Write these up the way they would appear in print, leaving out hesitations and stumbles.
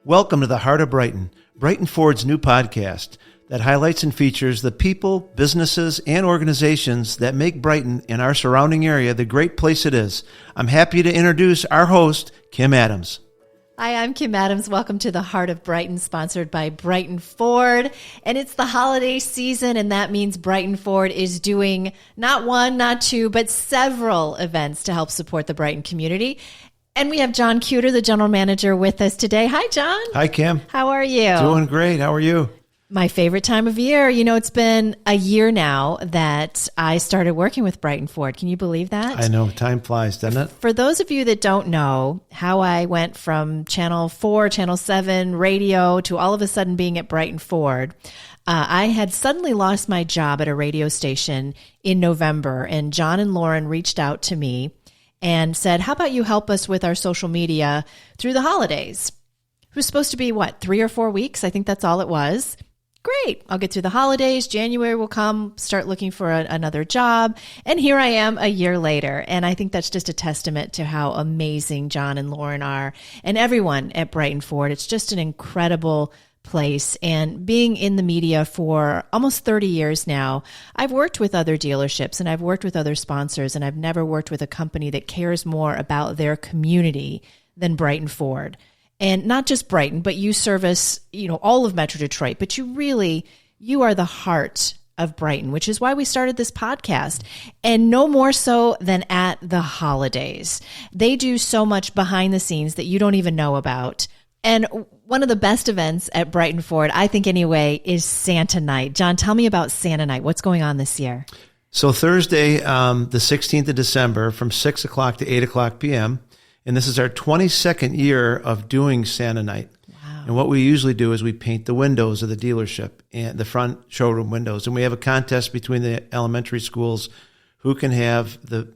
Welcome to the Heart of Brighton, Brighton Ford's new podcast that highlights and features the people, businesses, and organizations that make Brighton and our surrounding area the great place it is. I'm happy to introduce our host, Kim Adams. Hi, I'm Kim Adams. Welcome to the Heart of Brighton, sponsored by Brighton Ford. And it's the holiday season, and that means Brighton Ford is doing not one, not two, but several events to help support the Brighton community. And we have John Cuter, the general manager, with us today. Hi, John. Hi, Kim. How are you? Doing great. How are you? My favorite time of year. You know, it's been a year now that I started working with Brighton Ford. Can you believe that? I know. Time flies, doesn't it? For those of you that don't know how I went from Channel 4, Channel 7, radio, to all of a sudden being at Brighton Ford, I had suddenly lost my job at a radio station in November, and John and Lauren reached out to me and said, how about you help us with our social media through the holidays? It was supposed to be, 3 or 4 weeks? I think that's all it was. Great. I'll get through the holidays. January will come, start looking for another job. And here I am a year later. And I think that's just a testament to how amazing John and Lauren are and everyone at Brighton Ford. It's just an incredible place. And being in the media for almost 30 years now, I've worked with other dealerships and I've worked with other sponsors, and I've never worked with a company that cares more about their community than Brighton Ford. And not just Brighton, but you service, all of Metro Detroit, but you are the heart of Brighton, which is why we started this podcast, and no more so than at the holidays. They do so much behind the scenes that you don't even know about. And one of the best events at Brighton Ford, I think anyway, is Santa Night. John, tell me about Santa Night. What's going on this year? So Thursday, the 16th of December, from 6 o'clock to 8 o'clock p.m., and this is our 22nd year of doing Santa Night. Wow. And what we usually do is we paint the windows of the dealership and the front showroom windows. And we have a contest between the elementary schools who can have the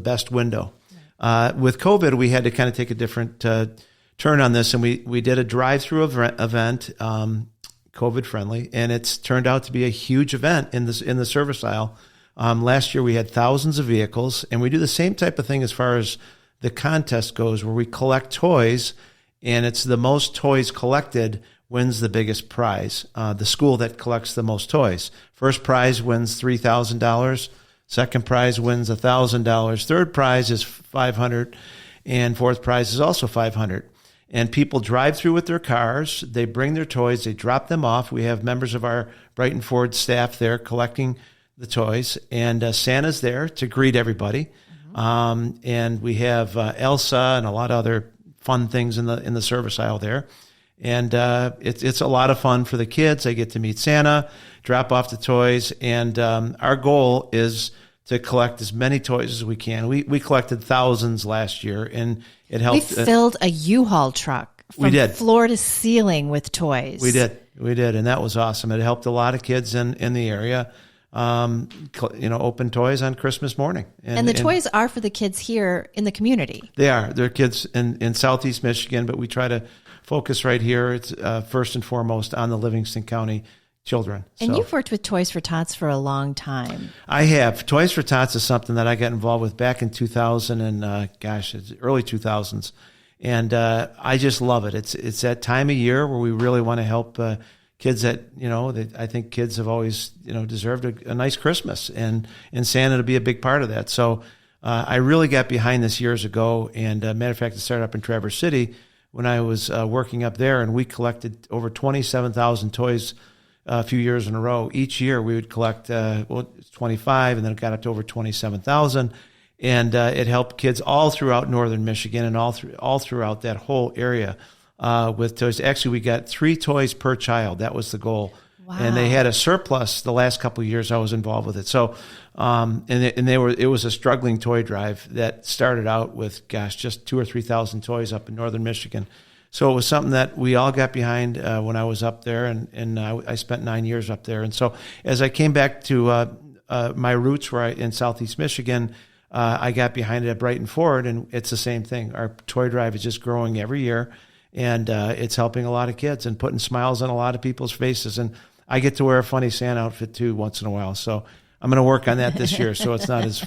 best window. With COVID, we had to kind of take a different turn on this, and we did a drive-through event, COVID friendly, and it's turned out to be a huge event in the service aisle. Last year we had thousands of vehicles, and we do the same type of thing as far as the contest goes, where we collect toys, and it's the most toys collected wins the biggest prize. The school that collects the most toys. First prize wins $3,000. Second prize wins $1,000. Third prize is $500, and fourth prize is also $500. And people drive through with their cars. They bring their toys. They drop them off. We have members of our Brighton Ford staff there collecting the toys, and Santa's there to greet everybody. And we have Elsa and a lot of other fun things in the service aisle there. And it's a lot of fun for the kids. They get to meet Santa, drop off the toys, and our goal is to collect as many toys as we can. We collected thousands last year, and it helped. We filled a U-Haul truck from floor to ceiling with toys. We did, and that was awesome. It helped a lot of kids in the area. Open toys on Christmas morning. And the toys are for the kids here in the community. They are. They're kids in Southeast Michigan, but we try to focus right here. It's first and foremost on the Livingston County children. And you've worked with Toys for Tots for a long time. I have. Toys for Tots is something that I got involved with back in 2000 and it's early 2000s. And I just love it. It's that time of year where we really want to help kids that, I think kids have always, deserved a nice Christmas, and Santa to be a big part of that. So I really got behind this years ago. And matter of fact, it started up in Traverse City when I was working up there, and we collected over 27,000 toys a few years in a row. Each year we would collect, 25, and then it got up to over 27,000. And it helped kids all throughout northern Michigan and all throughout that whole area with toys. Actually, we got 3 toys per child. That was the goal. Wow. And they had a surplus the last couple of years I was involved with it. So, it was a struggling toy drive that started out with, just 2,000 or 3,000 toys up in northern Michigan. So it was something that we all got behind when I was up there, and I spent 9 years up there. And so as I came back to my roots in Southeast Michigan, I got behind it at Brighton Ford, and it's the same thing. Our toy drive is just growing every year, and it's helping a lot of kids and putting smiles on a lot of people's faces. And I get to wear a funny Santa outfit too once in a while. So I'm going to work on that this year, so it's not as...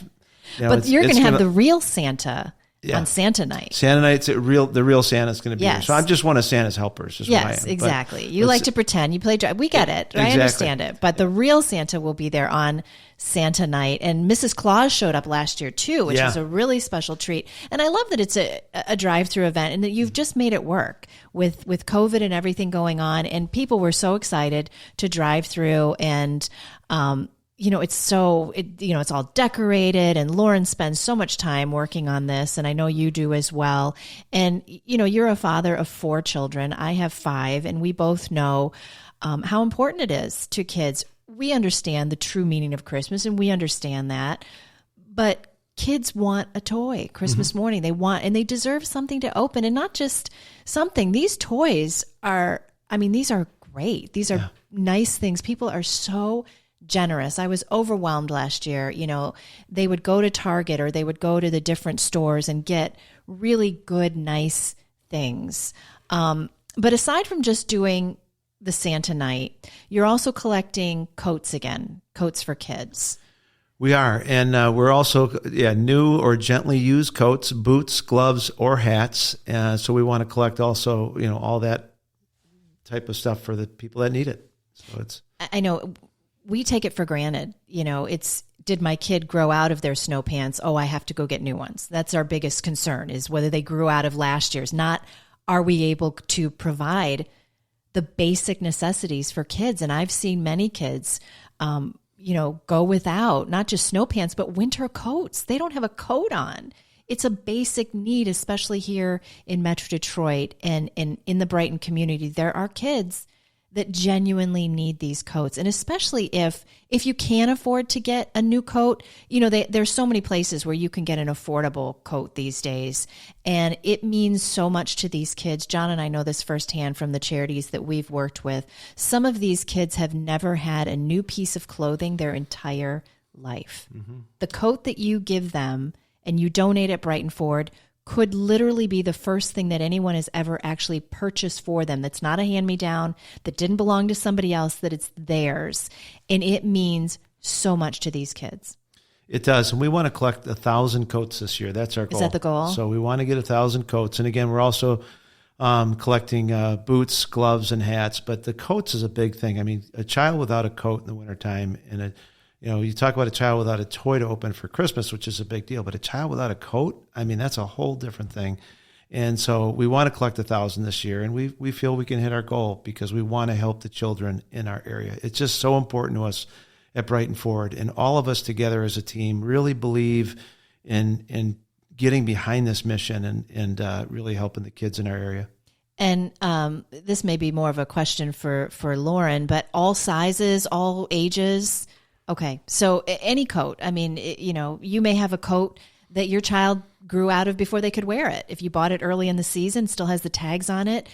but you're going to have the real Santa on Santa night. Santa night's the real Santa's going to be here. Yes. So I'm just one of Santa's helpers. Is what I Yes, am. exactly. You like to pretend. You play. We get it. I understand it. But the real Santa will be there on Santa night. And Mrs. Claus showed up last year too, which was a really special treat. And I love that it's a drive-through event and that you've just made it work with COVID and everything going on. And people were so excited to drive through and, it's all decorated, and Lauren spends so much time working on this, and I know you do as well. And, you're a father of 4 children. I have 5, and we both know how important it is to kids. We understand the true meaning of Christmas, and we understand that, but kids want a toy Christmas morning. They deserve something to open, and not just something. These toys these are great. These are nice things. People are so generous. I was overwhelmed last year. They would go to Target or they would go to the different stores and get really good, nice things. But aside from just doing the Santa night, you're also collecting coats again, coats for kids. We are. And we're also, new or gently used coats, boots, gloves, or hats. So we want to collect also, all that type of stuff for the people that need it. So I know we take it for granted. Did my kid grow out of their snow pants? Oh, I have to go get new ones. That's our biggest concern, is whether they grew out of last year's. Not, are we able to provide the basic necessities for kids? And I've seen many kids, go without not just snow pants, but winter coats. They don't have a coat on. It's a basic need, especially here in Metro Detroit and in the Brighton community. There are kids that genuinely need these coats. And especially if you can't afford to get a new coat, there's so many places where you can get an affordable coat these days. And it means so much to these kids. John and I know this firsthand from the charities that we've worked with. Some of these kids have never had a new piece of clothing their entire life. Mm-hmm. The coat that you give them and you donate at Brighton Ford could literally be the first thing that anyone has ever actually purchased for them. That's not a hand-me-down, that didn't belong to somebody else, that it's theirs. And it means so much to these kids. It does. And we want to collect 1,000 coats this year. That's our goal. Is that the goal? So we want to get 1,000 coats. And again, we're also collecting boots, gloves, and hats. But the coats is a big thing. I mean, a child without a coat in the wintertime, and you talk about a child without a toy to open for Christmas, which is a big deal, but a child without a coat, that's a whole different thing. And so we want to collect 1,000 this year, and we feel we can hit our goal because we want to help the children in our area. It's just so important to us at Brighton Ford, and all of us together as a team really believe in getting behind this mission and really helping the kids in our area. And this may be more of a question for Lauren, but all sizes, all ages. Okay, so any coat. You may have a coat that your child grew out of before they could wear it. If you bought it early in the season, still has the tags on it,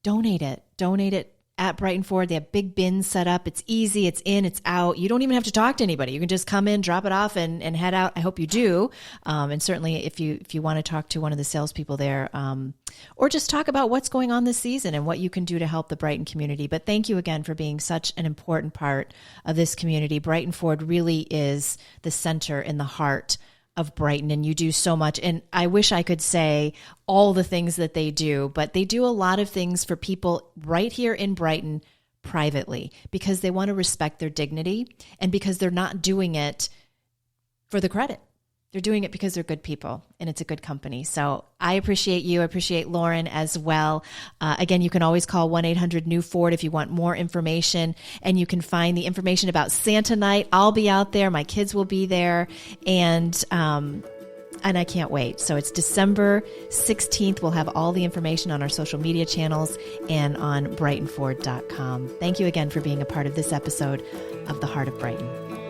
donate it. Donate it at Brighton Ford. They have big bins set up. It's easy. It's in, it's out. You don't even have to talk to anybody. You can just come in, drop it off, and head out. I hope you do. And certainly if you want to talk to one of the salespeople there, or just talk about what's going on this season and what you can do to help the Brighton community. But thank you again for being such an important part of this community. Brighton Ford really is the center in the heart of Brighton, and you do so much. And I wish I could say all the things that they do, but they do a lot of things for people right here in Brighton privately because they want to respect their dignity and because they're not doing it for the credit. They're doing it because they're good people and it's a good company. So I appreciate you. I appreciate Lauren as well. Again, you can always call 1-800-NEW-FORD if you want more information, and you can find the information about Santa night. I'll be out there. My kids will be there, and I can't wait. So it's December 16th. We'll have all the information on our social media channels and on BrightonFord.com. Thank you again for being a part of this episode of The Heart of Brighton.